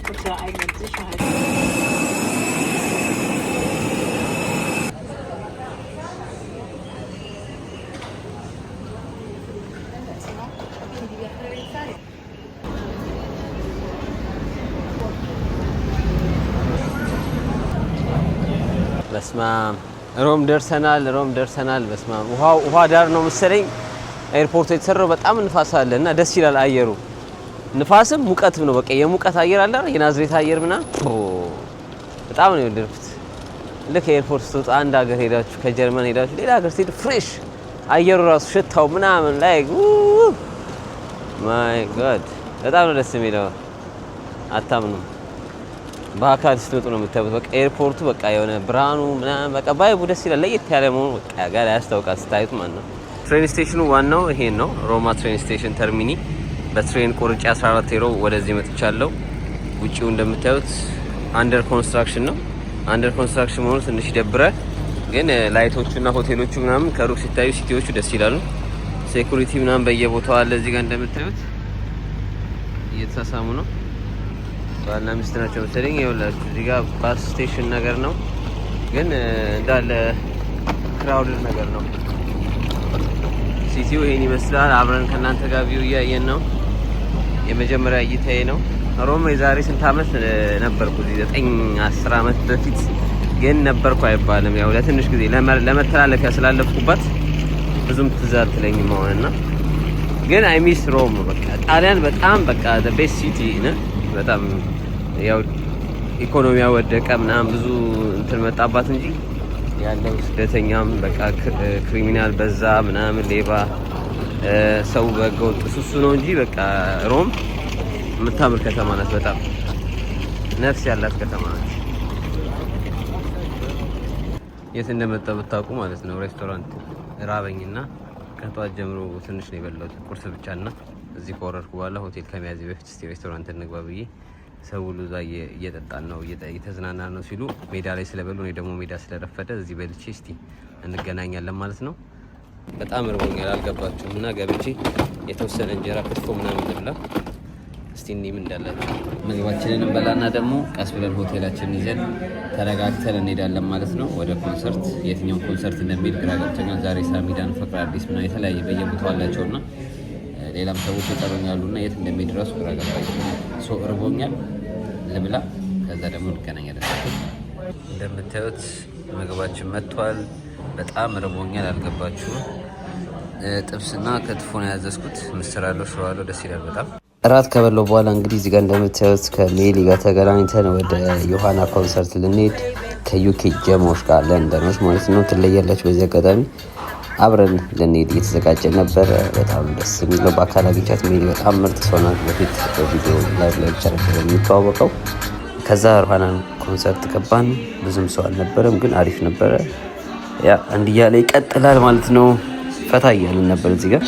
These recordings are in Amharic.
und zur eigenen Sicherheit. በስማ ሮም ደርሰናል። በስማ ውሃ ዳር ነው መሰለኝ ኤርፖርቱ የተሰራው። በጣም ንፋስ አለ እና ደስ ይላል አየሩ። ንፋስም ሙቀትም ነው። በቃ የሙቀት አየር አለ አይደል? የናዝሬት አየር ምናምን በጣም ነው የወደድኩት። ልክ ኤርፖርት ስትወጣ አንድ ሀገር ሄዳችሁ ከጀርመን ሄዳችሁ ሌላ ሀገር ስትሄዱ ፍሬሽ አየሩ ራሱ ሽታው ምናምን ላይክ ማይ ጋድ በጣም ነው ደስ የሚለው። አታምኑም። በአካል ስትመጡ ነው የምታዩት። በቃ ኤርፖርቱ በቃ የሆነ ብርሃኑ ምናምን በቃ ባይቡ ደስ ይላል። ለየት ያለ መሆኑ በቃ ጋር ያስታውቃል ስታዩት ማለት ነው። ትሬን ስቴሽኑ ዋናው ይሄን ነው፣ ሮማ ትሬን ስቴሽን ተርሚኒ። በትሬን ቆርጬ 14 ዩሮ ወደዚህ መጥቻለሁ። ውጪው እንደምታዩት አንደር ኮንስትራክሽን ነው። አንደር ኮንስትራክሽን መሆኑ ትንሽ ይደብራል፣ ግን ላይቶቹና ሆቴሎቹ ምናምን ከሩቅ ሲታዩ ሲቲዎቹ ደስ ይላሉ። ሴኩሪቲ ምናምን በየቦታው አለ። እዚህ ጋር እንደምታዩት እየተሳሳሙ ነው። ባልና ሚስት ናቸው መሰለኝ። ይኸውላችሁ እዚህ ጋር ባስ ስቴሽን ነገር ነው፣ ግን እንዳለ ክራውድድ ነገር ነው። ሲቲው ይሄን ይመስላል። አብረን ከእናንተ ጋር ቪው እያየን ነው። የመጀመሪያ እይታዬ ነው። ሮም የዛሬ ስንት ዓመት ነበርኩ እዚህ 9-10 ዓመት በፊት ግን ነበርኩ አይባልም። ያው ለትንሽ ጊዜ ለመተላለፊያ ስላለፍኩባት ብዙም ትዝ አትለኝም አሁንና፣ ግን አይ ሚስ ሮም። በቃ ጣሊያን በጣም በቃ the best city ነው። በጣም ያው ኢኮኖሚያ ወደቀ ምናምን ብዙ እንትን መጣባት እንጂ ያለው ስደተኛም በቃ ክሪሚናል በዛ ምናምን ሌባ ሰው በገውጥ ሱሱ ነው እንጂ በቃ ሮም የምታምር ከተማ ናት። በጣም ነፍስ ያላት ከተማ ናት። የት እንደመጣሁ ብታውቁ ማለት ነው። ሬስቶራንት ራበኝና ከጧት ጀምሮ ትንሽ ነው የበላሁት ቁርስ ብቻና እዚህ ከወረድኩ በኋላ ሆቴል ከመያዝ በፊት እስቲ ሬስቶራንት እንግባ ብዬ ሰው ሁሉ እዛ እየጠጣን ነው እየተዝናናን ነው ሲሉ ሜዳ ላይ ስለበሉ እኔ ደግሞ ሜዳ ስለረፈደ እዚህ በልቼ እስቲ እንገናኛለን ማለት ነው። በጣም እርቦኛል አልገባችሁም? እና ገብቼ የተወሰነ እንጀራ ክትፎ ምናምን ልብላ እስቲ እኔም እንዳላችሁ ምግባችንን እንበላና ደግሞ ቀስ ብለን ሆቴላችንን ይዘን ተረጋግተን እንሄዳለን ማለት ነው ወደ ኮንሰርት። የትኛው ኮንሰርት እንደሚል ግራ ገብቶኛል። ዛሬ ሳሚዳን፣ ፍቅር አዲስ ምናምን የተለያየ በየቦታው አላቸውና ሌላም ሰዎች ይጠሩኛሉና የት እንደሚሄድ እራሱ ግራ ገባኝ። ሶ እርቦኛል ልብላ፣ ከዛ ደግሞ እንገናኛለን። እንደምታዩት ምግባችን መጥቷል። በጣም እርቦኛል አልገባችሁም? ጥብስና ክትፎ ነው ያዘዝኩት። ምስር አለው፣ ሽሮ አለው፣ ደስ ይላል በጣም። እራት ከበላው በኋላ እንግዲህ እዚህ ጋር እንደምታዩት ከሜሊ ጋር ተገናኝተን ወደ ዮሐና ኮንሰርት ልንሄድ ከዩኬ ጀሞች ጋር ለንደኖች ማለት ነው። ትለያላችሁ። በዚህ አጋጣሚ አብረን ልንሄድ እየተዘጋጀ ነበር። በጣም ደስ የሚለው በአካል አግኝቻት ሜሊ በጣም ምርጥ ሰው ናት። በፊት በቪዲዮ ላይቭ ላይ ብቻ ነበር የሚተዋወቀው። ከዛ ዮሐናን ኮንሰርት ገባን። ብዙም ሰው አልነበረም፣ ግን አሪፍ ነበረ። ያ እንዲህ እያለ ይቀጥላል ማለት ነው። ፈታ እያልን ነበር እዚህ ጋር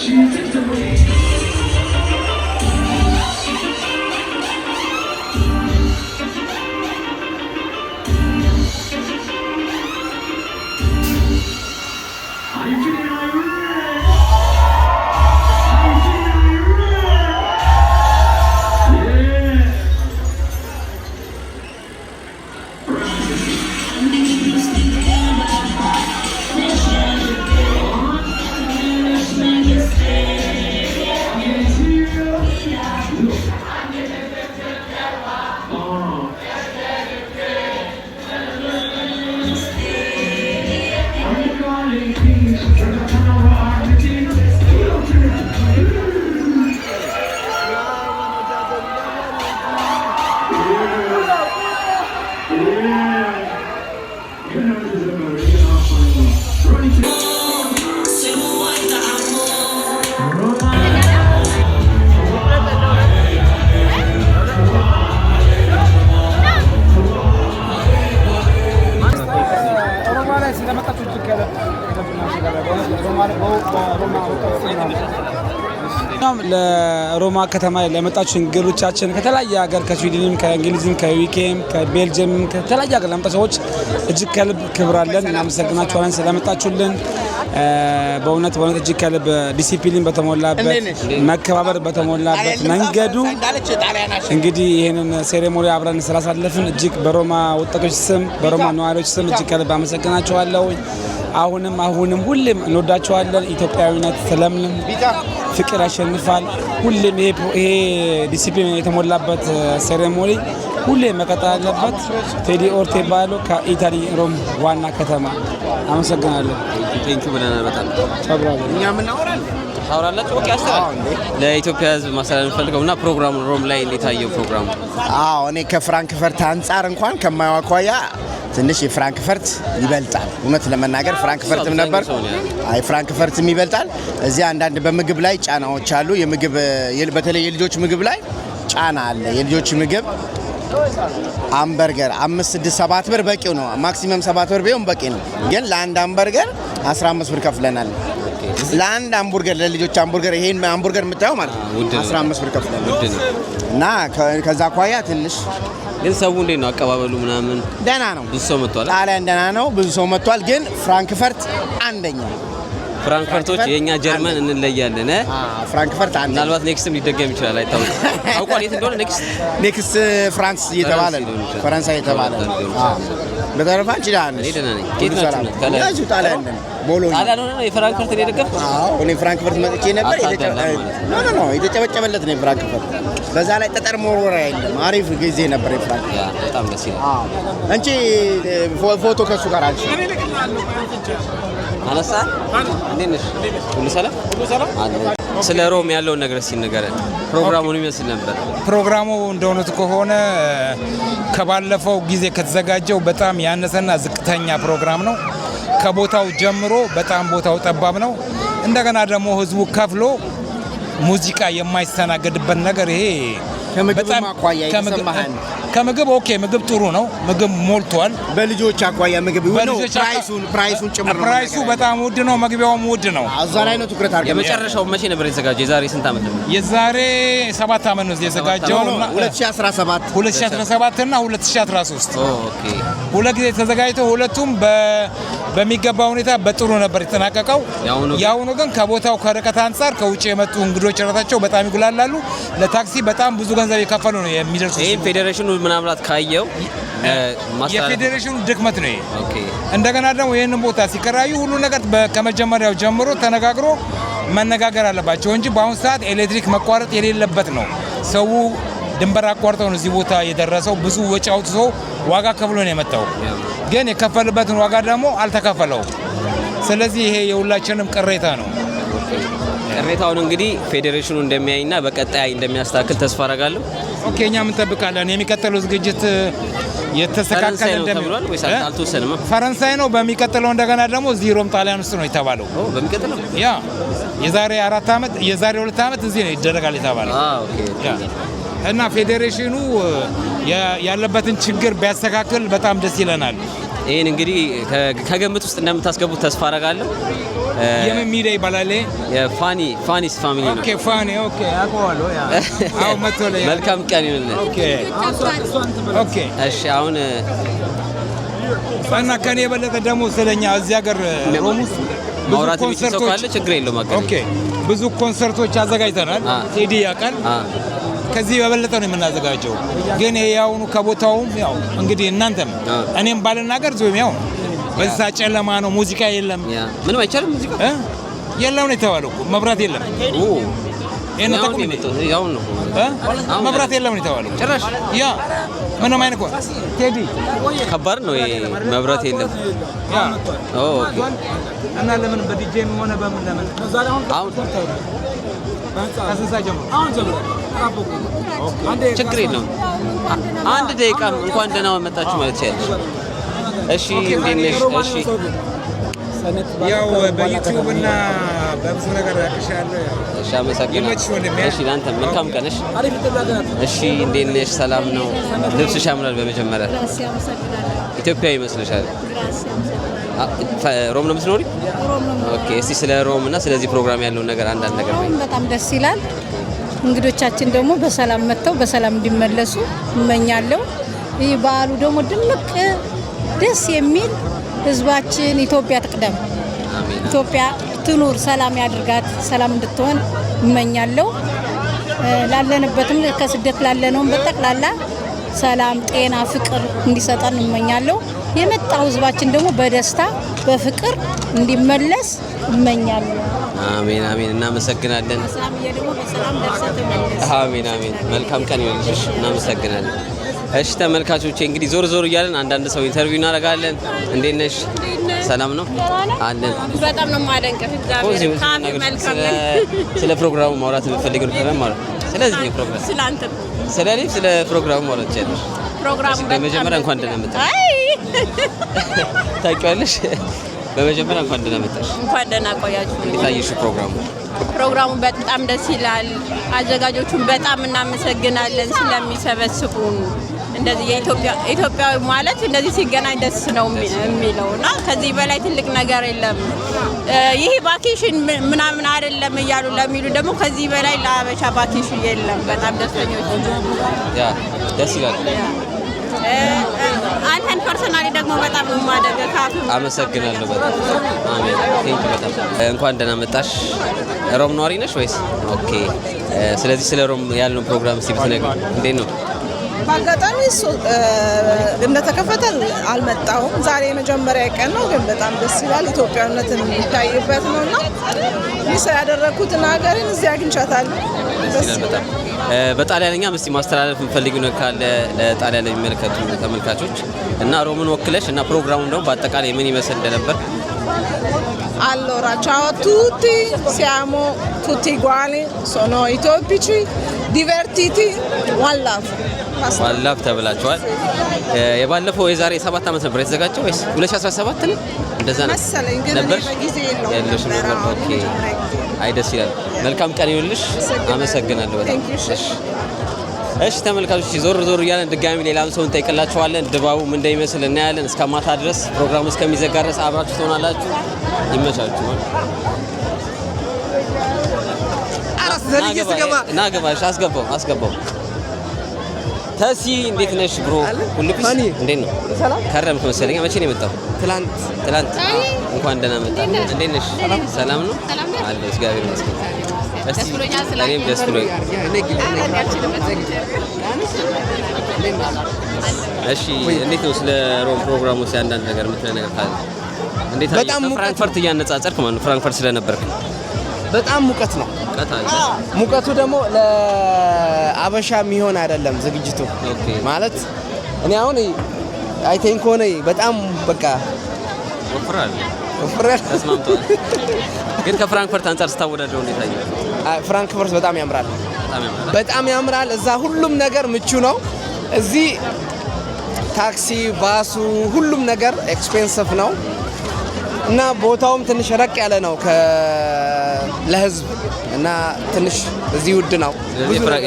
ለሮማ ከተማ ለመጣችሁ እንግዶቻችን ከተለያየ ሀገር ከስዊድንም ከእንግሊዝም ከዩኬም ከቤልጅየምም ከተለያየ ሀገር ለመጣ ሰዎች እጅግ ከልብ ክብር አለን። እናመሰግናችኋለን ስለመጣችሁልን። በእውነት እጅግ ከልብ ዲሲፕሊን በተሞላበት መከባበር በተሞላበት መንገዱ እንግዲህ ይህንን ሴሬሞኒ አብረን ስላሳለፍን እጅግ በሮማ ወጣቶች ስም በሮማ ነዋሪዎች ስም እጅግ ከልብ አመሰግናችኋለሁ። አሁንም ሁሌም እንወዳችኋለን። ኢትዮጵያዊነት ስለምንም ፍቅር ያሸንፋል። ሁሌም ይሄ ዲሲፕሊን የተሞላበት ሴሬሞኒ ሁሌም መቀጠል አለበት። ቴዲ ኦርቴ ባሎ ከኢታሊ ሮም ዋና ከተማ አመሰግናለሁ። ቴንኪው ብለናል። በጣም ተብራለ እኛ ምን ታወራላችሁ? ኦኬ አስተዋል ለኢትዮጵያ ሕዝብ ማስተላለፍ ፈልገውና ፕሮግራሙ ሮም ላይ እንዴት አየው ፕሮግራሙ? እኔ ከፍራንክፈርት አንጻር እንኳን ከማያዋቋያ ትንሽ የፍራንክፈርት ይበልጣል። እውነት ለመናገር ፍራንክፈርትም ነበር። ፍራንክፈርትም ይበልጣል። እዚህ አንዳንድ በምግብ ላይ ጫናዎች አሉ። የምግብ በተለይ የልጆች ምግብ ላይ ጫና አለ። የልጆች ምግብ ሃምበርገር 5 6 7 ብር በቂው ነው። ማክሲመም 7 ብር ቢሆን በቂ ነው። ግን ለአንድ ሃምበርገር 15 ብር ከፍለናል። ለአንድ ሃምቡርገር ለልጆች ሃምቡርገር ይሄን ሃምቡርገር የምታየው ማለት ነው 15 ብር ከፍለናል። እና ከዛ ኳያ ትንሽ ግን ሰው እንዴት ነው አቀባበሉ ምናምን? ደህና ነው። ብዙ ሰው መጥቷል። ጣሊያን ደህና ነው። ብዙ ሰው መጥቷል። ግን ፍራንክፈርት አንደኛ። ፍራንክፈርቶች የኛ ጀርመን እንለያለን። ፍራንክፈርት አንደኛ። ምናልባት ኔክስትም ሊደገም ይችላል አይታወቅም። አውቋል የት እንደሆነ ኔክስት ፍራንስ እየተባለ ፈረንሳይ እየተባለ በተረፈ አንቺዳን እኔ ደህና ነኝ። ጌት ናችሁ ነው ታዲያ ያጁ ጣሊያን ነን። ቦሎኛ ጣሊያን ሆነ ነው የፍራንክፈርት የደገፍ? እኔ ፍራንክፈርት መጥቼ ነበር። የተጨበጨበለት ነው ፍራንክፈርት። በዛ ላይ ጠጠር መወርወሪያ የለም። አሪፍ ጊዜ ነበር የፍራንክፈርት። ያ በጣም ደስ ይላል። አንቺ ፎቶ ከሱ ጋር አንቺ አነሳ እንዴት ነሽ? ሁሉ ሰላም? ስለ ሮም ያለውን ነገር ሲነገረን ፕሮግራሙን ይመስል ነበር። ፕሮግራሙ እንደሆነቱ ከሆነ ከባለፈው ጊዜ ከተዘጋጀው በጣም ያነሰና ዝቅተኛ ፕሮግራም ነው። ከቦታው ጀምሮ በጣም ቦታው ጠባብ ነው። እንደገና ደግሞ ህዝቡ ከፍሎ ሙዚቃ የማይስተናገድበት ነገር ይሄ በጣም አኳያ የተሰማህን? ከምግብ ኦኬ፣ ምግብ ጥሩ ነው። ምግብ ሞልቷል። በልጆች አኳያ ምግብ ነው። ፕራይሱን ጭምር ነው። ፕራይሱ በጣም ውድ ነው። መግቢያውም ውድ ነው። እዛ ላይ ነው ትኩረት አድርገን። የመጨረሻው መቼ ነበር የተዘጋጀው? የዛሬ ስንት ዓመት ነው? የዛሬ 7 ዓመት ነው የተዘጋጀው። 2017 እና 2013 ኦኬ። ሁለት ጊዜ ተዘጋጅተው ሁለቱም በሚገባ ሁኔታ በጥሩ ነበር የተጠናቀቀው። ያሁኑ ግን ከቦታው ከርቀት አንጻር ከውጭ የመጡ እንግዶች ራሳቸው በጣም ይጉላላሉ። ለታክሲ በጣም ብዙ ገንዘብ የከፈሉ ነው የሚደርሱ። ይሄ ፌዴሬሽኑ ምናምራት ካየው የፌዴሬሽኑ ድክመት ነው። ኦኬ። እንደገና ደግሞ ይህንን ቦታ ሲከራዩ ሁሉ ነገር ከመጀመሪያው ጀምሮ ተነጋግሮ መነጋገር አለባቸው እንጂ በአሁኑ ሰዓት ኤሌክትሪክ መቋረጥ የሌለበት ነው። ሰው ድንበር አቋርጠው ነው እዚህ ቦታ የደረሰው። ብዙ ወጪ አውጥቶ ዋጋ ከፍሎ ነው የመጣው። ግን የከፈልበትን ዋጋ ደግሞ አልተከፈለው። ስለዚህ ይሄ የሁላችንም ቅሬታ ነው። ቅሬታውን እንግዲህ ፌዴሬሽኑ እንደሚያይና በቀጣይ እንደሚያስተካክል ተስፋ አደርጋለሁ። ኦኬ፣ እኛም እንጠብቃለን። የሚቀጥለው ዝግጅት የተስተካከለ እንደሚሆን ወይስ አልተወሰነም? ፈረንሳይ ነው በሚቀጥለው። እንደገና ደግሞ እዚህ ሮም ጣሊያን ውስጥ ነው የተባለው። በሚቀጥለው ያ የዛሬ 2 ዓመት እዚህ ነው ይደረጋል የተባለው። ኦኬ። እና ፌዴሬሽኑ ያለበትን ችግር ቢያስተካክል በጣም ደስ ይለናል። ይሄን እንግዲህ ከግምት ውስጥ እንደምታስገቡት ተስፋ አደርጋለሁ። የምን ሚዲያ ይባላል? ፋኒስ ፋሚሊ ነው። ኦኬ፣ ፋኒ ኦኬ፣ አውቀዋለሁ። ያ አው መጥቶልኝ። መልካም ቀን ይሁንልህ። ኦኬ። እሺ፣ አሁን እና ከኔ የበለጠ ደግሞ ስለኛ እዚህ ሀገር ሮም ውስጥ ማውራት የሚችል ካለ ችግር የለውም። ኦኬ፣ ብዙ ኮንሰርቶች አዘጋጅተናል። ቴዲ ያውቃል። ከዚህ በበለጠ ነው የምናዘጋጀው። ግን ይሄ ያውኑ ከቦታውም ያው እንግዲህ እናንተም እኔም ባልናገር ዞም ያው በዛ ጨለማ ነው። ሙዚቃ የለም። ምንም አይቻልም። ሙዚቃ የለም ነው የተባለው። መብራት የለም። ይሄን ተቆም ያው ነው መብራት የለም ነው የተባለው። ጭራሽ ያ ምንም አይነት ቴዲ ከባድ ነው። ይሄ መብራት የለም። ያ ኦኬ። እና ለምን በዲጄም ሆነ በምን ለምን አሁን ከስንት ሰዓት ጀምሮ? ችግር የለውም። አንድ ደቂቃ እንኳን ደህና መጣችሁ ማለት ይችላል። እሺ፣ እንዴት ነሽ? እሺ፣ ያው በዩቲዩብ እና በብዙ ነገር ያቅሻለሁ። እሺ፣ አመሰግናለሁ። እሺ፣ ላንተ መልካም ቀን። እሺ፣ እንዴት ነሽ? ሰላም ነው? ልብስሽ ያምራል። በመጀመሪያ ኢትዮጵያዊ ይመስልሻል? ሮም ነው የምትኖሪ? ኦኬ። እስቲ ስለ ሮም እና ስለዚህ ፕሮግራም ያለውን ነገር አንዳንድ ነገር ነው። በጣም ደስ ይላል። እንግዶቻችን ደግሞ በሰላም መጥተው በሰላም እንዲመለሱ እመኛለሁ። ይህ በዓሉ ደግሞ ድምቅ ደስ የሚል ህዝባችን ኢትዮጵያ ትቅደም፣ ኢትዮጵያ ትኑር፣ ሰላም ያድርጋት፣ ሰላም እንድትሆን እመኛለሁ። ላለንበትም ከስደት ላለነውም በጠቅላላ ሰላም፣ ጤና፣ ፍቅር እንዲሰጠን እመኛለሁ። የመጣው ህዝባችን ደግሞ በደስታ በፍቅር እንዲመለስ እመኛለሁ። አሜን አሜን። እናመሰግናለን። አሜን አሜን። መልካም ቀን ይሁንልሽ። እናመሰግናለን። እሺ ተመልካቾቼ እንግዲህ ዞር ዞር እያለን አንዳንድ ሰው ኢንተርቪው እናደርጋለን። እንዴት ነሽ? ሰላም ነው አለን። በጣም ነው የማደንቀው። እግዚአብሔር ካሜ መልካም ነው። ስለ ፕሮግራሙ ማውራት የምፈልገው ነገር ማለት ስለዚህ ፕሮግራም ስላንተ ስለ ፕሮግራሙ ማውራት ይችላል። ፕሮግራሙ በመጀመሪያ እንኳን ደህና መጣሽ። አይ ታውቂዋለሽ። በመጀመሪያ እንኳን ደህና መጣሽ። እንኳን ደህና ቆያችሁ። እንዴት አየሽው ፕሮግራሙ? ፕሮግራሙ በጣም ደስ ይላል። አዘጋጆቹን በጣም እናመሰግናለን ስለሚሰበስቡን። እንደዚህ ኢትዮጵያዊ ማለት እንደዚህ ሲገናኝ ደስ ነው የሚለውና ከዚህ በላይ ትልቅ ነገር የለም። ይሄ ቫኬሽን ምናምን አይደለም እያሉ ለሚሉ ደግሞ ከዚህ በላይ ለአበሻ ቫኬሽን የለም። በጣም ደስተኞች ያ ደስ ይላል። አንተን ፐርሰናሊ ደግሞ በጣም ነው የማደንቀው። አመሰግናለሁ በጣም አሜን። ቴንክ በጣም እንኳን ደህና መጣሽ። ሮም ነዋሪ ነሽ ወይስ? ኦኬ። ስለዚህ ስለ ሮም ያለውን ፕሮግራም እስቲ ብትነግሪኝ። እንዴት ነው? በአጋጣሚ እንደተከፈተ አልመጣሁም። ዛሬ የመጀመሪያ ቀን ነው፣ ግን በጣም ደስ ይላል። ኢትዮጵያዊነትን የሚታይበት ነው እና ሚስ ያደረኩትን ሀገርን እዚህ አግኝቻታለሁ። ደስ ይላል። በጣሊያንኛ እስቲ ማስተላለፍ የምፈልጊው ነገር ካለ ለጣሊያን ለሚመለከቱ ተመልካቾች እና ሮምን ወክለሽ እና ፕሮግራሙን ደግሞ በአጠቃላይ ምን ይመስል እንደነበር። Allora, ciao a tutti, siamo tutti uguali, sono itopici, divertiti, one love. One love ተብላችኋል። የባለፈው የዛሬ 7 ዓመት ነበር የተዘጋጀው ወይስ 2017 ነው? እንደዛ ነው መሰለኝ፣ ግን ነበር ጊዜ ያለሽ ነበር። ኦኬ። አይ ደስ ይላል። መልካም ቀን ይሁንልሽ። አመሰግናለሁ በጣም። እሺ ተመልካቾች ዞር ዞር እያለን ድጋሚ ሌላም ሰው እንጠይቅላችኋለን። ድባቡ ምን እንደሚመስል እናያለን። እስከ ማታ ድረስ ፕሮግራሙ እስከሚዘጋ ድረስ አብራችሁ ትሆናላችሁ። ይመቻችሁ። ናገባሽ አስገባው። ተሲ እንዴት ነሽ ብሮ? ሁሉ ፒስ እንዴት ነው? ከረምክ መሰለኝ። መቼ ነው የመጣው? ትላንት። እንኳን ደህና መጣ። እንዴት ነሽ? ሰላም ነው አለ። እግዚአብሔር ይመስገን። እኔም ደስ ብሎኛል። እሺ እንዴት ነው ስለ ሮም ፕሮግራሙ አንዳንድ ነገር የምትለው ነገር ካለ? እንዴት በጣም ፍራንክፈርት እያነጻጸርክ ማለት ነው? ፍራንክፈርት ስለነበርክ በጣም ሙቀት ነው። ሙቀቱ ደግሞ ለአበሻ የሚሆን አይደለም ዝግጅቱ። ማለት እኔ አሁን አይቴን ከሆነ በጣም በቃ ወፍራል ተስማምቷል። ግን ከፍራንክፈርት አንጻር ስታወዳደረው እንዴት አየህ? ፍራንክፈርት በጣም ያምራል። እዛ ሁሉም ነገር ምቹ ነው። እዚህ ታክሲ፣ ባሱ፣ ሁሉም ነገር ኤክስፔንሲቭ ነው እና ቦታውም ትንሽ ረቅ ያለ ነው ለህዝብ እና ትንሽ እዚህ ውድ ነው።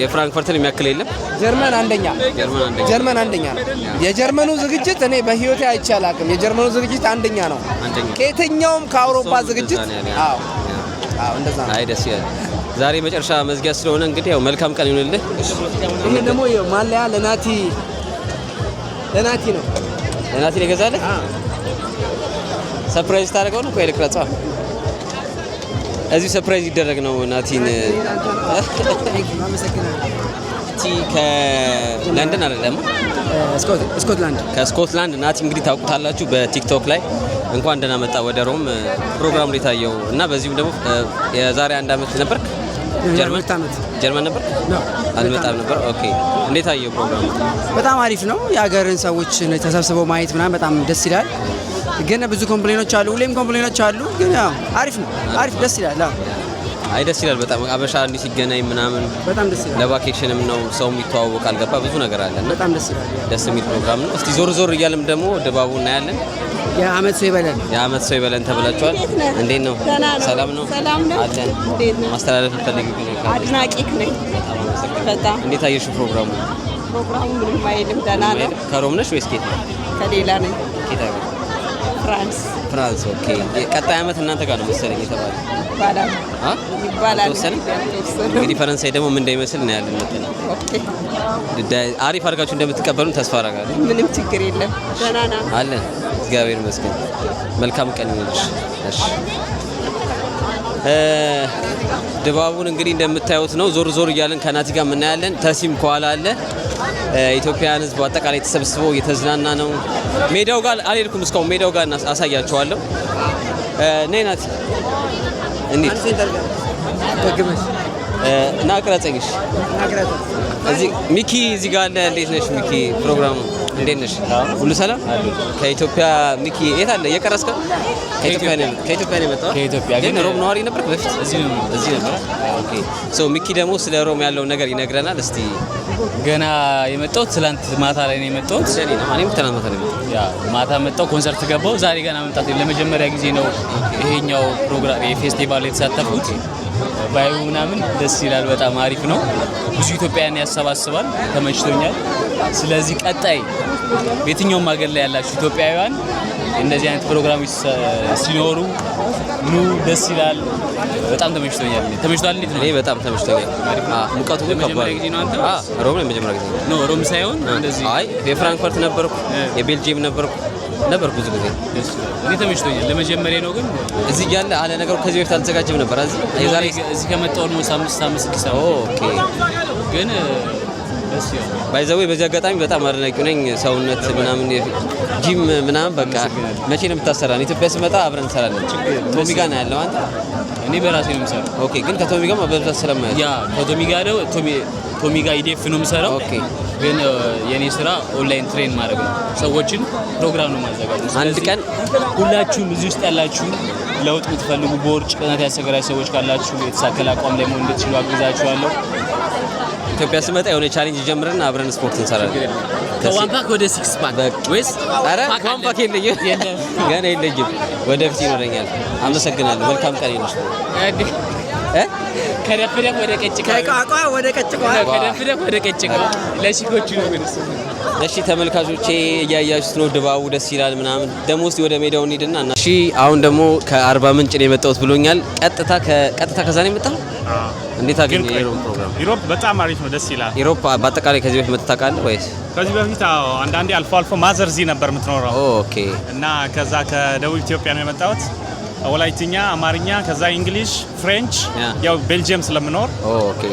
የፍራንክፈርትን የሚያክል የለም። ጀርመን አንደኛ ነው። የጀርመኑ ዝግጅት እኔ በህይወቴ አይቼ አላውቅም። የጀርመኑ ዝግጅት አንደኛ ነው ከየትኛውም ከአውሮፓ ዝግጅት። አዎ እንደዛ ነው። አይ ደስ ይላል። ዛሬ መጨረሻ መዝጊያ ስለሆነ እንግዲህ ያው መልካም ቀን ይሁንልህ። ይሄ ደግሞ ማለያ ለናቲ ነው። ለናቲ የገዛለህ? ሰርፕራይዝ ታደርገው ነው ወይ ልቅረጸው? እዚህ ሰርፕራይዝ ይደረግ ነው ናቲን። ከለንደን አይደለም ከስኮትላንድ ናቲ እንግዲህ ታውቁታላችሁ በቲክቶክ ላይ እንኳን ደህና መጣ ወደ ሮም ፕሮግራሙ ላይ ታየው እና በዚህም ደግሞ የዛሬ 1 ዓመት ነበርክ ጀርመን ነበር? አልመጣም ነበር። ኦኬ። እንዴት አየው ፕሮግራሙ? በጣም አሪፍ ነው። የሀገርን ሰዎች ተሰብስበው ማየት ምናምን በጣም ደስ ይላል። ግን ብዙ ኮምፕሌኖች አሉ፣ ሁሌም ኮምፕሌኖች አሉ። ግን ያው አሪፍ ነው። ደስ ይላል። አይ ደስ ይላል በጣም አበሻ እንዲህ ሲገናኝ ምናምን በጣም ደስ ይላል። ለቫኬሽንም ነው ሰው የሚተዋወቅ አልገባ ብዙ ነገር አለና በጣም ደስ ይላል። ደስ የሚል ፕሮግራም ነው። እስቲ ዞር እያለም ደግሞ ድባቡ እናያለን። የአመት ሰው ይበለን ተብላችኋል። እንዴት ነው? ሰላም ነው አለን። ማስተላለፍ የምትፈልጊው ነገር? አድናቂክ ነኝ በጣም። እንዴት አየሽው ፕሮግራሙ? ምንም አይልም፣ ደህና ነው። ከሮም ነሽ ወይስ ኬት? ከሌላ ነኝ። ፍራንስ ፍራንስ። ኦኬ። ቀጣይ ዓመት እናንተ ጋር ነው መሰለኝ የተባለው ይባላል። እንግዲህ ፈረንሳይ ደግሞ ምን እንደሚመስል ነው ያለን መጠን። ኦኬ። አሪፍ አድርጋችሁ እንደምትቀበሉን ተስፋ አደርጋለሁ። ምንም ችግር የለም። ደህና ነን አለን። እግዚአብሔር ይመስገን። መልካም ቀን ይሁንልሽ። እሺ። ድባቡን እንግዲህ እንደምታዩት ነው። ዞር ዞር እያለን ከናቲ ጋር እናያለን። ተሲም ከኋላ አለ። ኢትዮጵያውያን ሕዝብ አጠቃላይ ተሰብስበው እየተዝናና ነው። ሜዳው ጋር አልሄድኩም እስካሁን። ሜዳው ጋር አሳያቸዋለሁ። ነይ ናቲ። እንዴት እና ቅረጸኝሽ። እዚህ ሚኪ እዚህ ጋር አለ። እንዴት ነሽ ሚኪ? ፕሮግራሙ እንዴት ነሽ? ሁሉ ሰላም? ከኢትዮጵያ ሚኪ የት አለ? የቀረስከው? ከኢትዮጵያ ነው የመጣው? ከኢትዮጵያ ግን ሮም ነዋሪ ነበርክ በፊት? እዚህ ነበር። ኦኬ። ሶ ሚኪ ደግሞ ስለ ሮም ያለው ነገር ይነግረናል። እስቲ ገና የመጣሁት ትላንት ማታ ላይ ነው የመጣሁት። እኔም ትናንት ማታ ላይ መጣሁ። ያ ማታ መጣሁ፣ ኮንሰርት ገባሁ። ዛሬ ገና መምጣት ለመጀመሪያ ጊዜ ነው ይሄኛው ፕሮግራም የፌስቲቫል የተሳተፉት። ባዩ ምናምን ደስ ይላል። በጣም አሪፍ ነው። ብዙ ኢትዮጵያውያን ያሰባስባል። ተመችቶኛል። ስለዚህ ቀጣይ በየትኛውም ሀገር ላይ ያላችሁ ኢትዮጵያውያን እንደዚህ አይነት ፕሮግራሞች ሲኖሩ ኑ፣ ደስ ይላል። በጣም ተመችቶኛል። ተመችቷል? እንዴት ነው? እኔ በጣም ተመችቶኛል። ሙቀቱ ግን ከባድ ነው። ሮም ነው የመጀመሪያ ጊዜ ነው። ሮም ሳይሆን እንደዚህ አይ የፍራንክፈርት ነበርኩ፣ የቤልጂየም ነበርኩ ብዙ ጊዜ። እኔ ተመችቶኛል። ለመጀመሪያ ነው ግን እዚህ ያለ አለ ነገሩ ከዚህ በፊት አልተዘጋጀም ነበር። እዚህ ከመጣሁ ነው 5 ኦኬ። ግን ባይዘዌ በዚህ አጋጣሚ በጣም አድናቂው ነኝ። ሰውነት ምናምን ጂም ምናምን በቃ መቼ ነው የምታሰራን? ኢትዮጵያ ስመጣ አብረን እንሰራለን። ቶሚ ጋር ነው ያለው አንተ? እኔ በራሴ ነው የምሰራው። ኦኬ። ግን ከቶሚ ጋር በብዛት ስለማያዝ ያ ከቶሚ ጋር ነው ቶሚ ጋር ኢዴፍ ነው የምሰራው። ኦኬ። ግን የኔ ስራ ኦንላይን ትሬን ማድረግ ነው። ሰዎችን ፕሮግራም ነው ማዘጋጀት። አንድ ቀን ሁላችሁም እዚህ ውስጥ ያላችሁ ለውጥ የምትፈልጉ በወርጭ ቅናት ያሰገራችሁ ሰዎች ካላችሁ የተሳከለ አቋም ላይ መሆን እንድትችሉ አግዛችኋለሁ። ኢትዮጵያ ስመጣ የሆነ ቻሌንጅ ጀምረን አብረን ስፖርት እንሰራለን። ከዋን ፓክ ወደ 6 ፓክ ወይስ? አረ ዋን ፓክ የለኝም ገና የለኝም። ወደፊት ይኖረኛል። አመሰግናለሁ። መልካም ቀን ይሁንልሽ። ከደፍደፍ ወደ ቀጭቃ ወደ ቀጭቃ ከደፍደፍ ወደ ቀጭቃ ለሺኮቹ ነው ግን እሺ ተመልካቾቼ እያያችሁት ነው። ድባቡ ደስ ይላል ምናምን። ደግሞ እስቲ ወደ ሜዳው እንሂድና እሺ አሁን ደግሞ ከአርባ ምንጭ ነው የመጣሁት ብሎኛል። ቀጥታ ከዛ ነው የመጣው። እንዴት አገኘ የሮም ፕሮግራም? ኢሮፕ በጣም አሪፍ ነው፣ ደስ ይላል። ኢሮፕ በአጠቃላይ ከዚህ በፊት መጥተህ ታውቃለህ ወይስ? ከዚህ በፊት አንዳንዴ አልፎ ማዘር እዚህ ነበር የምትኖረው። ኦኬ። እና ከዛ ከደቡብ ኢትዮጵያ ነው የመጣሁት። ወላይትኛ፣ አማርኛ፣ ከዛ እንግሊሽ፣ ፍሬንች፣ ያው ቤልጂየም ስለምኖር ኦኬ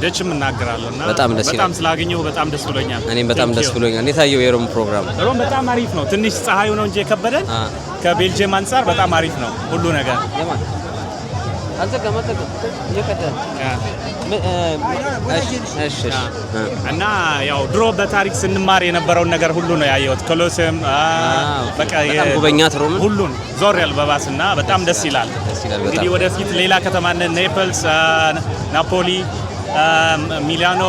ደችም እናገራለሁ እና በጣም ስላገኘሁ በጣም ደስ ብሎኛል። እኔም በጣም ደስ ብሎኛል። እንዴት አየው የሮም ፕሮግራም? ሮም በጣም አሪፍ ነው። ትንሽ ፀሐዩ ነው እንጂ የከበደን ከቤልጂየም አንጻር በጣም አሪፍ ነው ሁሉ ነገር። እና ያው ድሮ በታሪክ ስንማር የነበረውን ነገር ሁሉ ነው ያየሁት። ኮሎሴም በቃ ጉበኛት ሮም ሁሉን ዞር ያል በባስና በጣም ደስ ይላል። እንግዲህ ወደፊት ሌላ ከተማ ኔፕልስ፣ ናፖሊ፣ ሚላኖ፣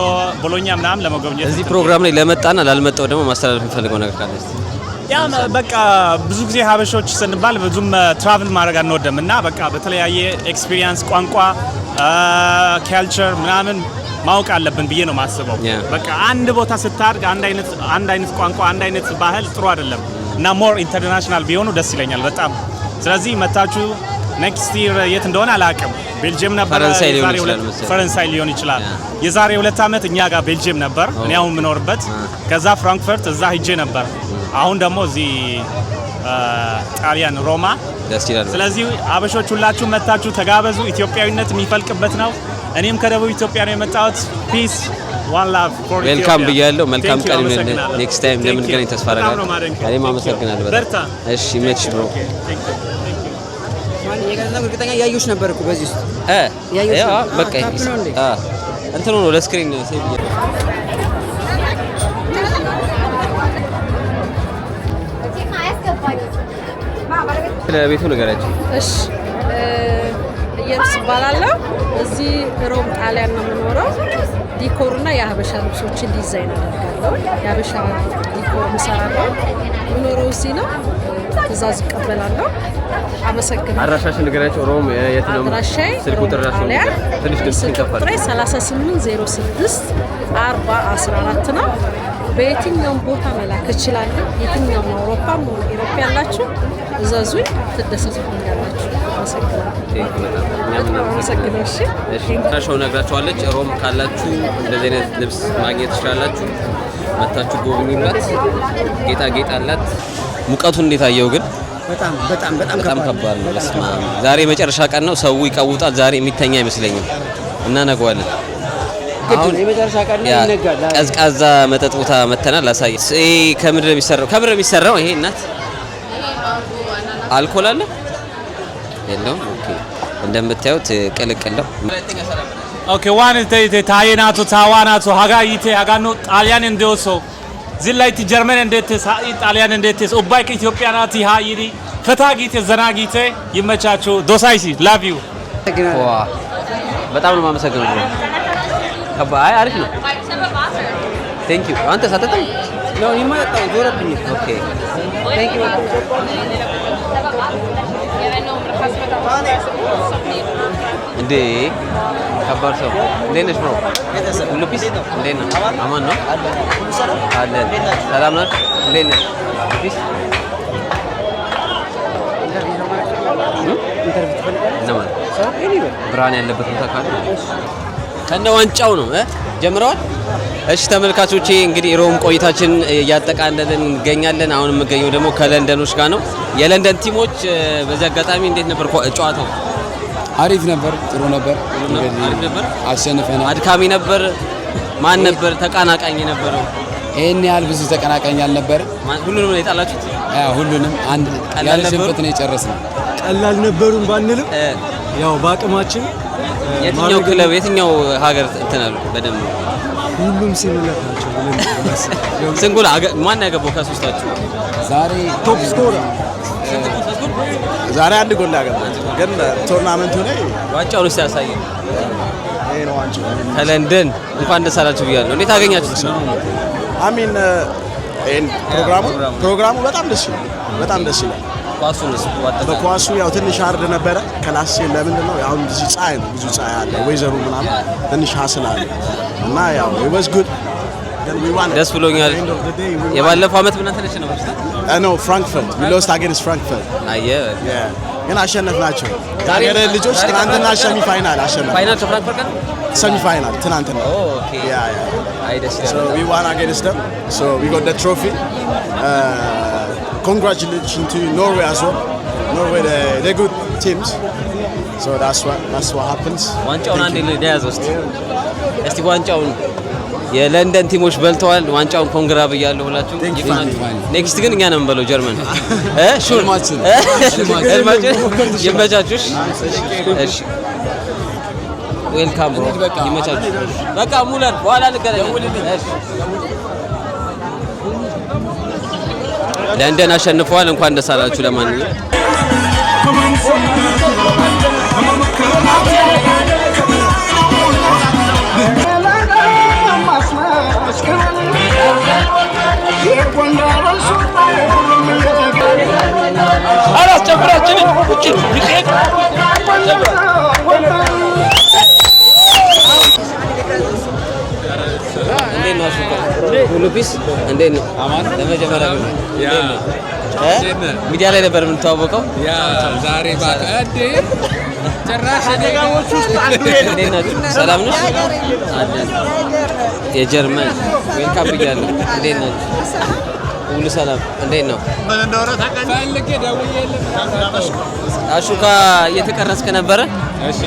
ቦሎኛ ምናምን ለመጎብኘት እዚህ ፕሮግራም ላይ ለመጣና ላልመጣው ደግሞ ማስተላለፍ የምፈልገው ነገር ካለ እስቲ። ያ በቃ ብዙ ጊዜ ሀበሾች ስንባል ብዙም ትራቭል ማድረግ አንወድም እና በቃ በተለያየ ኤክስፒሪየንስ ቋንቋ ካልቸር ምናምን ማወቅ አለብን ብዬ ነው የማስበው። በቃ አንድ ቦታ ስታድግ አንድ አይነት ቋንቋ አንድ አይነት ባህል ጥሩ አይደለም እና ሞር ኢንተርናሽናል ቢሆኑ ደስ ይለኛል በጣም። ስለዚህ መታችሁ ኔክስት ይር የት እንደሆነ አላውቅም። ቤልጂየም ነበር፣ ፈረንሳይ ሊሆን ይችላል። የዛሬ 2 ዓመት እኛ ጋር ቤልጂየም ነበር እኔ አሁን የምኖርበት። ከዛ ፍራንክፈርት እዛ ሂጄ ነበር። አሁን ደግሞ እዚህ ጣሊያን ሮማ ደስ ይላል። ስለዚህ አበሾች ሁላችሁ መታችሁ ተጋበዙ። ኢትዮጵያዊነት የሚፈልቅበት ነው። እኔም ከደቡብ ኢትዮጵያ ነው የመጣሁት። ፒስ ዋን ላቭ ፎር ኢትዮጵያ። ዌልካም ብያለሁ። መልካም ቀን ይሁን። ኔክስት ታይም እንደምንገናኝ ተስፋ አደርጋለሁ። እኔም አመሰግናለሁ በጣም። እሺ ሜትሽ ብሮ እርግጠኛ ያዩሽ ነበር እኮ በዚህ ውስጥ በቃ እንትኑ ነው ለስክሪን ሴቭ ለቤቱ ነገራችን። እሺ ኢየሩስ እባላለሁ። እዚህ ሮም ጣሊያን ነው የምኖረው። ዲኮርና የሀበሻ ልብሶችን ዲዛይን አደርጋለሁ። የሀበሻ ዲኮር እሰራለሁ። የምኖረው እዚህ ነው። ትእዛዝ እቀበላለሁ። አመሰግናለሁ። አድራሻሽን ንገራቸው። ሮም የት ነው? አድራሻዬ ስልክ ቁጥራችሁ ትንሽ ድምጽ ይከፋል። 3806 4014 ነው። በየትኛውም ቦታ መላክ እችላለሁ። የትኛውም አውሮፓም ሆነ ኢሮፕ ያላችሁ እዘዙኝ፣ ትደሰቱብኛላችሁ። አመሰግናለሁ። እሺ ታሻው ነግራችኋለች። ሮም ካላችሁ እንደዚህ አይነት ልብስ ማግኘት ትችላላችሁ። መታችሁ ጎብኙላት። ጌጣጌጥ አላት። ሙቀቱን እንዴት አየው ግን? በጣም ከባድ ነው። በስመ አብ ዛሬ መጨረሻ ቀን ነው። ሰው ይቀውጣል። ዛሬ የሚተኛ አይመስለኝም እና ነግዋለን። አሁን የመጨረሻ ቀን ነው ይነጋል። ቀዝቃዛ መጠጥ ቦታ መተናል። ላሳይ። ይሄ ከምድር የሚሰራው ይሄ እናት አልኮል አለ የለውም? ኦኬ እንደምታዩት ቅልቅል ነው። ኦኬ ዋን ታየናቱ ታዋናቱ ሀጋ ይቴ ሀጋኖ ጣሊያን እንደወሶ ዝላይቲ ጀርመን እንዴት ጣሊያን እንዴት ኡባይ ከኢትዮጵያ ናት ይሃይሪ ፈታ ጊቴ ዘና ጊቴ ይመቻችሁ። ዶሳይሲ ላቭ ዩ። በጣም ነው የማመሰግነው። አይ አሪፍ ነው። ቴንክ ዩ። አንተ ሳተተም ነው ይማጣው ዞረብኝ። ኦኬ ቴንክ ዩ። እንዴ ከባድ ሰው እንዴት ነሽ ብሮ? ሁሉ ፒስ እንዴት ነው? አማን ነው አለን። ሰላም ነህ? እንዴት ነህ? ፒስ ብርሃን ያለበት ቦታ ካለ ከነ ዋንጫው ነው ጀምረዋል። እሺ ተመልካቾቼ እንግዲህ ሮም ቆይታችን እያጠቃለልን እንገኛለን። አሁን የምገኘው ደግሞ ከለንደኖች ጋር ነው። የለንደን ቲሞች በዚህ አጋጣሚ እንዴት ነበር ጨዋታው? አሪፍ ነበር፣ ጥሩ ነበር። አሸንፈናል። አድካሚ ነበር። ማን ነበር ተቀናቃኝ የነበረው? ይሄን ያህል ብዙ ተቀናቃኝ አልነበር። ሁሉንም ነው የጣላችሁት? ሁሉንም አንድ ያለ ሽንፈት ነው የጨረስነው። ቀላል ነበሩን ባንልም ያው በአቅማችን የትኛው ክለብ የትኛው ሀገር እንትናሉ በደንብ ሁሉም ሲመለጥ ናቸው ብለን ስንጎል ማን ያገባው ከሶስታችሁ? ዛሬ ቶፕ ስኮር ዛሬ አንድ ጎል ያገባል። ግን ቶርናመንቱ ላይ ዋንጫውን ሲያሳይ ይሄ ነው ዋንጫው። ከለንደን እንኳን ደስ አላችሁ ብያለሁ። እንዴት አገኛችሁት? አሚን ፕሮግራሙ በጣም ደስ ይላል። በጣም ደስ ይላል። በኳሱ ያው ትንሽ አርድ ነበረ ክላስ ለምንድን ነው አሁን እዚህ ፀሐይ ነው፣ ብዙ ፀሐይ አለ፣ ወይዘሩ ምናምን ትንሽ ሀስል አለ እና ያው it was good ደስ ብሎኛል። የባለፈው አመት ምን ተነሽ ነው ነው ፍራንክፈርት we lost against frankfurt ግን አሸነፍናቸው። ዛሬ ልጆች ትናንትና ሴሚ ፋይናል አሸነፉ። ፋይናል ፍራንክፈርት ጋር ሴሚ ፋይናል ትናንትና ኦኬ አይ ደስ ይላል። so we won against them, so we got the trophy. Congratulations to Norway as well. Norway, they're good teams. So that's what happens. ዋንጫውን አንዴ ለያዘው እስቲ ዋንጫውን የለንደን ቲሞች በልተዋል። ዋንጫውን ኮንግራ ብያለሁ ሁላችሁ። ኔክስት ግን እኛ ነን በለው ጀርመን ሹር ይመቻችሁ። እሺ ዌልካም ብሮ ይመቻችሁ። በቃ ሙለር በኋላ እንገናኛለን። እሺ ለንደን አሸንፈዋል። እንኳን ደስ አላችሁ። ለማንኛውም አላስጨፍራችንን ውጭ ይሄድ እንዴት ነው? ሁሉ ፒስ እንዴት ነው? አማን ለመጀመሪያ ሚዲያ ላይ ነበር የምንተዋወቀው። ዛሬ ባቀዴ ጭራሽ ደጋሞች ውስጥ አንዱ እንዴት ናችሁ? ሰላም ነው? የጀርመን ዌልካም ብያለሁ። እንዴት ናችሁ? ሁሉ ሰላም? እንዴት ነው? ምን እንደሆነ ታውቃለህ? ፈልጌ ደውዬልህ አሹካ እየተቀረጽክ ነበረ? እሺ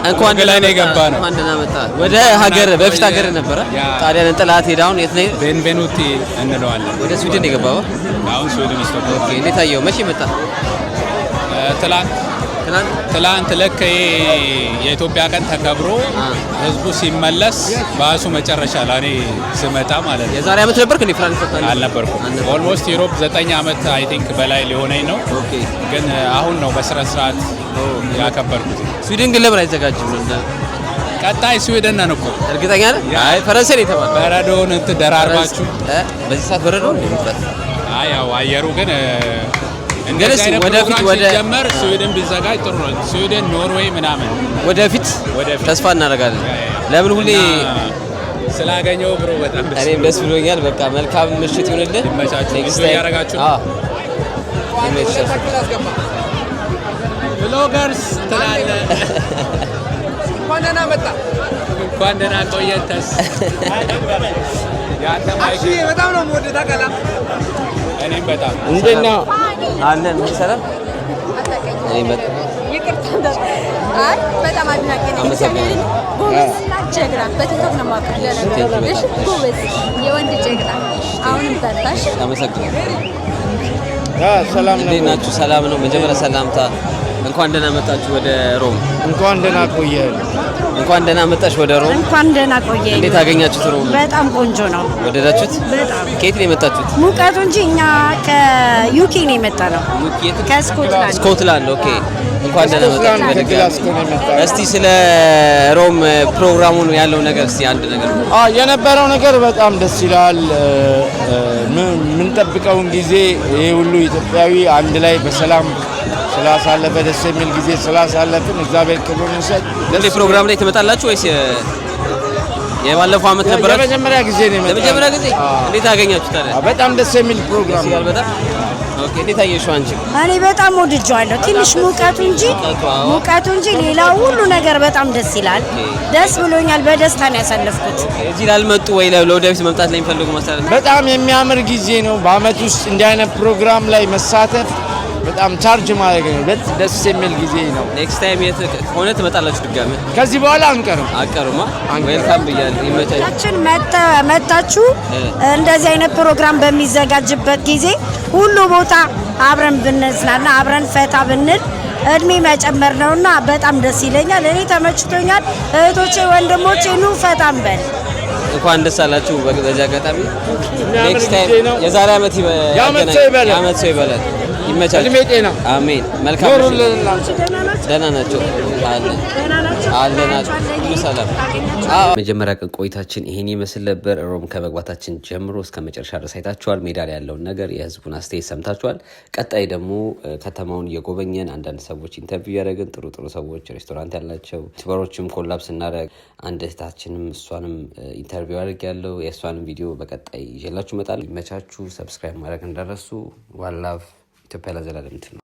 እንኳን ላይ ነው የገባነው። እንኳን ደህና መጣ። ወደ ሀገር በፊት ሀገር ነበረ ጣሊያንን ጥላት ሄዳ አሁን የት ነው? ቤንቬኑቲ እንለዋለን። ወደ ስዊድን የገባው? አሁን ስዊድን ስቶክሆልም። ኦኬ እንዴት አየው? መቼ መጣ? ትላንት ልክ የኢትዮጵያ ቀን ተከብሮ ህዝቡ ሲመለስ ባሱ መጨረሻ ላይ ስመጣ ማለት ነው። የዛሬ አመት ነበርክ እንዴ ፍራንክፈርት? አልነበርኩም። ኦልሞስት ዩሮፕ 9 አመት አይ ቲንክ በላይ ሊሆነኝ ነው። ግን አሁን ነው በስነ ስርዓት ያከበርኩት። ስዊድን ግን ለምን አይዘጋጅም? ቀጣይ ስዊድን ነን እኮ። እርግጠኛ ነህ? አይ ፈረንሳይ ነው የተባለው። በረዶውን ደራርባችሁ በዚህ ሰዓት በረዶ ነው? አይ ያው አየሩ ግን እንግዲህ ወደፊት ጀመር ስዊድን ቢዘጋጅ ጥሩ ነው። ስዊድን፣ ኖርዌይ ምናምን ወደፊት ተስፋ እናደርጋለን። ለምን ሁሌ ስላገኘው ብሮ በጣም እኔም ደስ ብሎኛል። በቃ መልካም ምሽት ይሁንልህ። ይመቻችሁ። ኔክስት ያረጋችሁ ብሎገርስ ትላለህ። እንኳን ደህና መጣ። እንኳን ደህና ቆየተስ። እሺ በጣም ነው የምወደው ታውቃለህ። እኔም በጣም እንዴት ነው አለን ሰላም። እኔም በጣም ይቅርታ አይ በጣም አድናቂ ነኝ። እግዚአብሔር ጎበዝ ጀግና በቲክቶክ ነው የማውቀው። እሺ ጎበዝ የወንድ ጀግና አሁንም በርታሽ። አመሰግናለሁ። ሰላም ነው። እንዴት ናችሁ? ሰላም ነው። መጀመሪያ ሰላምታ እንኳን ደህና መጣችሁ ወደ ሮም። እንኳን ደህና ቆየህ። እንኳን ደህና መጣሽ ወደ ሮም። እንኳን ደህና ቆየህ። እንዴት አገኛችሁት ሮም? በጣም ቆንጆ ነው። ወደዳችሁት? በጣም። ከየት ነው የመጣችሁት? ሙቀቱ እንጂ እኛ ከዩኬ ነው የመጣነው። ከስኮትላንድ። ስኮትላንድ። ኦኬ። እንኳን ደህና መጣችሁ በድጋሚ። እስቲ ስለ ሮም ፕሮግራሙን ያለው ነገር እስቲ አንድ ነገር። የነበረው ነገር በጣም ደስ ይላል። የምንጠብቀውን ጊዜ ይሄ ሁሉ ኢትዮጵያዊ አንድ ላይ በሰላም ስላሳለፈ ደስ የሚል ጊዜ ስላሳለፍን እግዚአብሔር ክብሩን ይሰጥ። እንዴ ፕሮግራም ላይ ትመጣላችሁ ወይስ የባለፈው አመት ነበራችሁ? ለመጀመሪያ ጊዜ ነው የመጣው። ለመጀመሪያ ጊዜ እንዴት አገኛችሁት ታዲያ? በጣም ደስ የሚል ፕሮግራም ነው። በጣም ኦኬ። እንዴት አየሽው አንቺ? እኔ በጣም ወድጄዋለሁ። ትንሽ ሙቀቱ እንጂ ሌላው ሁሉ ነገር በጣም ደስ ይላል። ደስ ብሎኛል። በደስታ ነው ያሳለፍኩት። እዚህ ላልመጡ ወይ ለወደፊት መምጣት ላይ የሚፈልጉ ማስተላለፍ በጣም የሚያምር ጊዜ ነው። በአመት ውስጥ እንዲህ አይነት ፕሮግራም ላይ መሳተፍ በጣም ቻርጅ ማድረግ ነው። ደስ የሚል ጊዜ ነው። ኔክስት ታይም የት ሆነ ትመጣላችሁ ድጋሚ? ከዚህ በኋላ አንቀርም። ዌልካም ብያለሁ። ይመቻችሁ። መጣችሁ እንደዚህ አይነት ፕሮግራም በሚዘጋጅበት ጊዜ ሁሉ ቦታ አብረን ብንዝናና አብረን ፈታ ብንል እድሜ መጨመር ነውና በጣም ደስ ይለኛል። እኔ ተመችቶኛል። እህቶቼ ወንድሞቼ ኑ ፈታ እንበል። እንኳን ደስ አላችሁ። በዚህ አጋጣሚ ኔክስት ታይም የዛሬ አመት ያመት ሰው ይበላል። ይመቻል። እድሜ ጤና። አሜን። መልካም ደህና ናቸው አለናቸው ሁሉ ሰላም። መጀመሪያ ቀን ቆይታችን ይሄን ይመስል ነበር። ሮም ከመግባታችን ጀምሮ እስከ መጨረሻ ድረስ አይታችኋል። ሜዳ ላይ ያለውን ነገር የህዝቡን አስተያየት ሰምታችኋል። ቀጣይ ደግሞ ከተማውን እየጎበኘን አንዳንድ ሰዎች ኢንተርቪው ያደረግን ጥሩ ሰዎች ሬስቶራንት ያላቸው ዩቲዩበሮችም ኮላፕስ እናደርግ አንድ እህታችንም እሷንም ኢንተርቪው አድርግ ያለው የእሷንም ቪዲዮ በቀጣይ ይዤላችሁ እመጣለሁ። ይመቻችሁ። ሰብስክራይብ ማድረግ እንዳረሱ። ዋን ላቭ። ኢትዮጵያ ለዘላለም ትኑር።